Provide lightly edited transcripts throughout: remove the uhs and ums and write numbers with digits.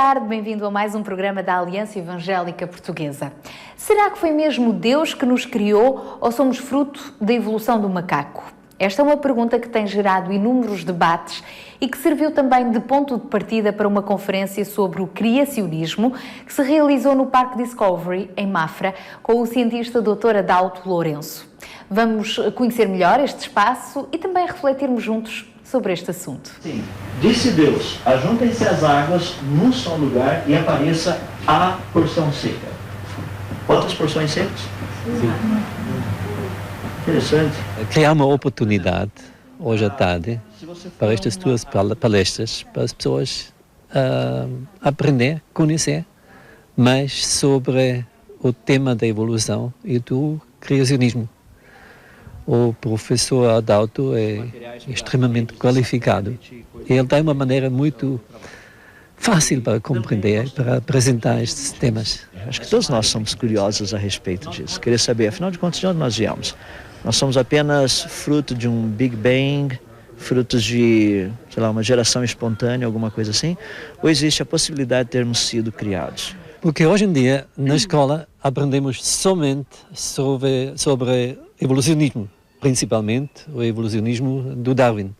tarde, bem-vindo a mais um programa da Aliança Evangélica Portuguesa. Será que foi mesmo Deus que nos criou ou somos fruto da evolução do macaco? Esta é uma pergunta que tem gerado inúmeros debates e que serviu também de ponto de partida para uma conferência sobre o criacionismo que se realizou no Parque Discovery, em Mafra, com o cientista Dr. Adalto Lourenço. Vamos conhecer melhor este espaço e também refletirmos juntos sobre este assunto. Sim. Disse Deus, ajuntem-se as águas num só lugar e apareça a porção seca. Quantas porções secas? Sim. Interessante. Criar uma oportunidade, hoje à tarde, para estas duas palestras, para as pessoas aprender, conhecer mais sobre o tema da evolução e do criacionismo. O professor Adalto é extremamente qualificado e ele tem uma maneira muito fácil para compreender, para apresentar estes temas. Acho que todos nós somos curiosos a respeito disso. Querer saber, afinal de contas, de onde nós viemos? Nós somos apenas fruto de um Big Bang, frutos de, sei lá, uma geração espontânea, alguma coisa assim? Ou existe a possibilidade de termos sido criados? Porque hoje em dia, na escola, aprendemos somente sobre evolucionismo, principalmente o evolucionismo do Darwin.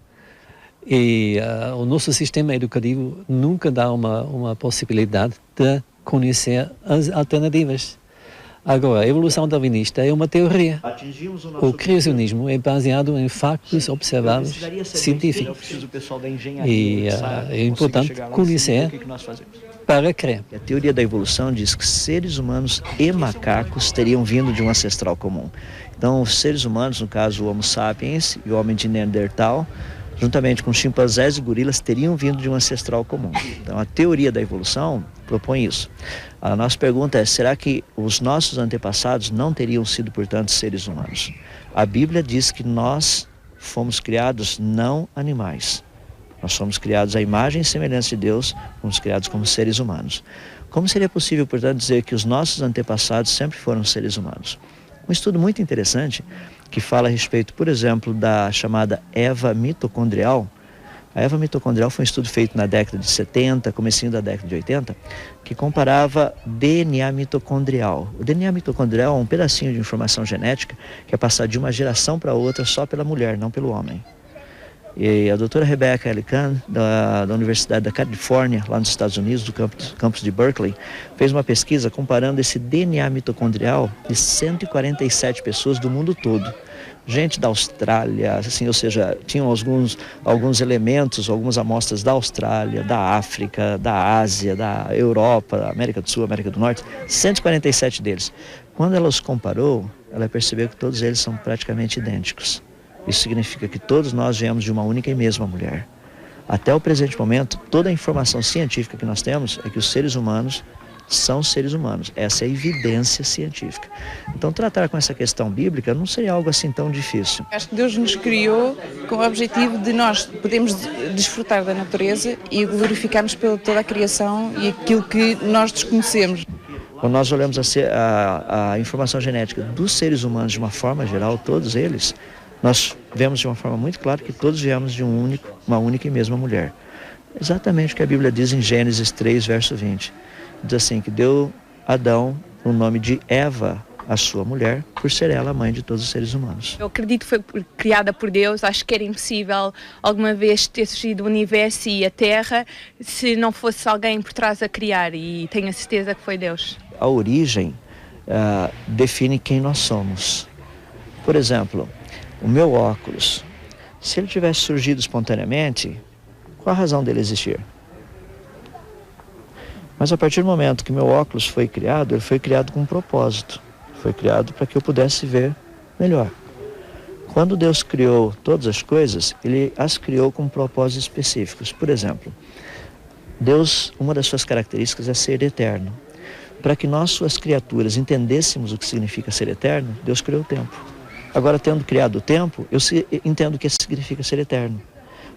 E o nosso sistema educativo nunca dá uma possibilidade de conhecer as alternativas. Agora, a evolução darwinista é uma teoria. O criacionismo é baseado em factos observáveis científicos. E é importante conhecer para crer. A teoria da evolução diz que seres humanos e macacos teriam vindo de um ancestral comum. Então, os seres humanos, no caso o Homo sapiens e o homem de Neandertal, juntamente com chimpanzés e gorilas, teriam vindo de um ancestral comum. Então, a teoria da evolução propõe isso. A nossa pergunta é, será que os nossos antepassados não teriam sido, portanto, seres humanos? A Bíblia diz que nós fomos criados não animais. Nós fomos criados à imagem e semelhança de Deus, fomos criados como seres humanos. Como seria possível, portanto, dizer que os nossos antepassados sempre foram seres humanos? Um estudo muito interessante que fala a respeito, por exemplo, da chamada Eva mitocondrial. A Eva mitocondrial foi um estudo feito na década de 70, comecinho da década de 80, que comparava DNA mitocondrial. O DNA mitocondrial é um pedacinho de informação genética que é passado de uma geração para outra só pela mulher, não pelo homem. E a doutora Rebecca L. Kahn, da Universidade da Califórnia, lá nos Estados Unidos, do campus de Berkeley, fez uma pesquisa comparando esse DNA mitocondrial de 147 pessoas do mundo todo. Gente da Austrália, assim, ou seja, tinham alguns elementos, algumas amostras da Austrália, da África, da Ásia, da Europa, da América do Sul, América do Norte, 147 deles. Quando ela os comparou, ela percebeu que todos eles são praticamente idênticos. Isso significa que todos nós viemos de uma única e mesma mulher. Até o presente momento, toda a informação científica que nós temos é que os seres humanos são seres humanos. Essa é a evidência científica. Então, tratar com essa questão bíblica não seria algo assim tão difícil. Acho que Deus nos criou com o objetivo de nós podermos desfrutar da natureza e glorificarmos pela toda a criação e aquilo que nós desconhecemos. Quando nós olhamos a informação genética dos seres humanos de uma forma geral, todos eles, nós vemos de uma forma muito clara que todos viemos de uma única e mesma mulher. Exatamente o que a Bíblia diz em Gênesis 3, verso 20. Diz assim, que deu a Adão o nome de Eva, a sua mulher, por ser ela a mãe de todos os seres humanos. Eu acredito que foi criada por Deus. Acho que era impossível alguma vez ter surgido o universo e a Terra se não fosse alguém por trás a criar, e tenho a certeza que foi Deus. A origem define quem nós somos. Por exemplo, o meu óculos, se ele tivesse surgido espontaneamente, qual a razão dele existir? Mas a partir do momento que meu óculos foi criado, ele foi criado com um propósito. Foi criado para que eu pudesse ver melhor. Quando Deus criou todas as coisas, Ele as criou com propósitos específicos. Por exemplo, Deus, uma das suas características é ser eterno. Para que nós, suas criaturas, entendêssemos o que significa ser eterno, Deus criou o tempo. Agora, tendo criado o tempo, eu entendo o que significa ser eterno.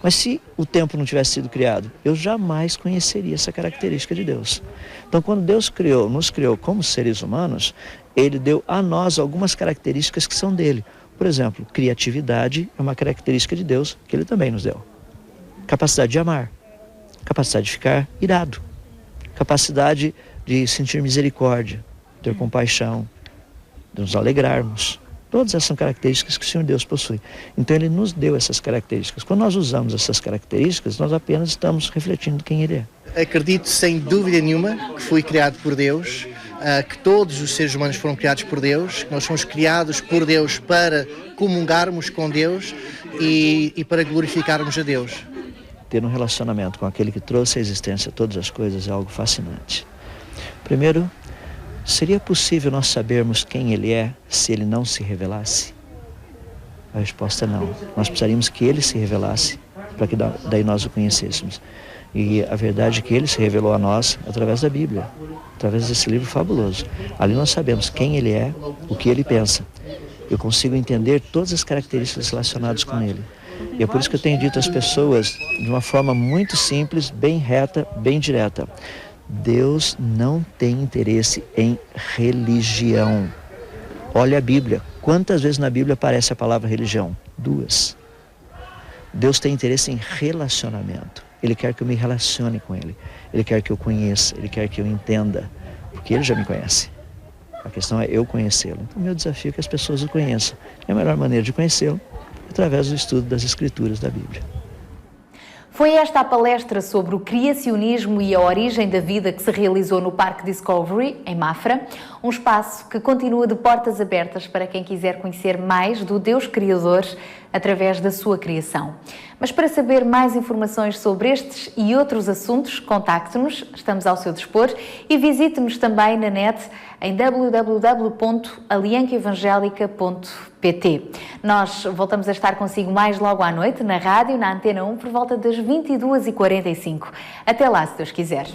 Mas se o tempo não tivesse sido criado, eu jamais conheceria essa característica de Deus. Então, quando Deus nos criou como seres humanos, Ele deu a nós algumas características que são dele. Por exemplo, criatividade é uma característica de Deus que Ele também nos deu. Capacidade de amar, capacidade de ficar irado, capacidade de sentir misericórdia, ter compaixão, de nos alegrarmos. Todas essas são características que o Senhor Deus possui. Então Ele nos deu essas características. Quando nós usamos essas características, nós apenas estamos refletindo quem Ele é. Acredito sem dúvida nenhuma que fui criado por Deus, que todos os seres humanos foram criados por Deus, que nós somos criados por Deus para comungarmos com Deus e para glorificarmos a Deus. Ter um relacionamento com aquele que trouxe à existência todas as coisas é algo fascinante. Primeiro, seria possível nós sabermos quem Ele é se Ele não se revelasse? A resposta é não. Nós precisaríamos que Ele se revelasse para que daí nós o conhecêssemos. E a verdade é que Ele se revelou a nós através da Bíblia, através desse livro fabuloso. Ali nós sabemos quem Ele é, o que Ele pensa. Eu consigo entender todas as características relacionadas com Ele. E é por isso que eu tenho dito às pessoas, de uma forma muito simples, bem reta, bem direta: Deus não tem interesse em religião. Olha a Bíblia. Quantas vezes na Bíblia aparece a palavra religião? 2. Deus tem interesse em relacionamento. Ele quer que eu me relacione com Ele. Ele quer que eu conheça. Ele quer que eu entenda. Porque Ele já me conhece. A questão é eu conhecê-lo. Então, o meu desafio é que as pessoas o conheçam. E a melhor maneira de conhecê-lo é através do estudo das Escrituras da Bíblia. Foi esta a palestra sobre o criacionismo e a origem da vida que se realizou no Parque Discovery, em Mafra, um espaço que continua de portas abertas para quem quiser conhecer mais do Deus Criador através da sua criação. Mas para saber mais informações sobre estes e outros assuntos, contacte-nos, estamos ao seu dispor, e visite-nos também na net em www.aliancaevangelica.pt. Nós voltamos a estar consigo mais logo à noite, na rádio, na Antena 1, por volta das 22h45. Até lá, se Deus quiser.